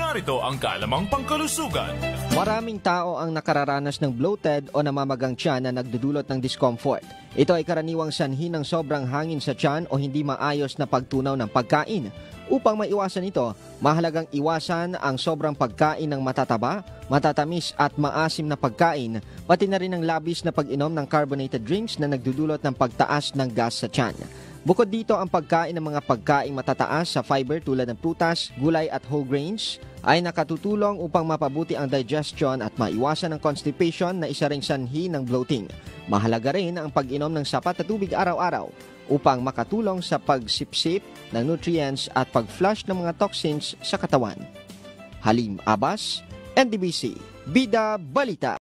narito ang kalamang pangkalusugan. Maraming tao ang nakararanas ng bloated o namamagang tiyan na nagdudulot ng discomfort. Ito ay karaniwang sanhi ng sobrang hangin sa tiyan o hindi maayos na pagtunaw ng pagkain. Upang maiwasan ito, mahalagang iwasan ang sobrang pagkain ng matataba, matatamis at maasim na pagkain, pati na rin ang labis na pag-inom ng carbonated drinks na nagdudulot ng pagtaas ng gas sa tiyan. Bukod dito, ang pagkain ng mga pagkaing matataas sa fiber tulad ng prutas, gulay at whole grains ay nakatutulong upang mapabuti ang digestion at maiwasan ang constipation na isa ring sanhi ng bloating. Mahalaga rin ang pag-inom ng sapat na tubig araw-araw upang makatulong sa pagsipsip ng nutrients at pag-flush ng mga toxins sa katawan. Halim Abbas, NDBC, Bida Balita.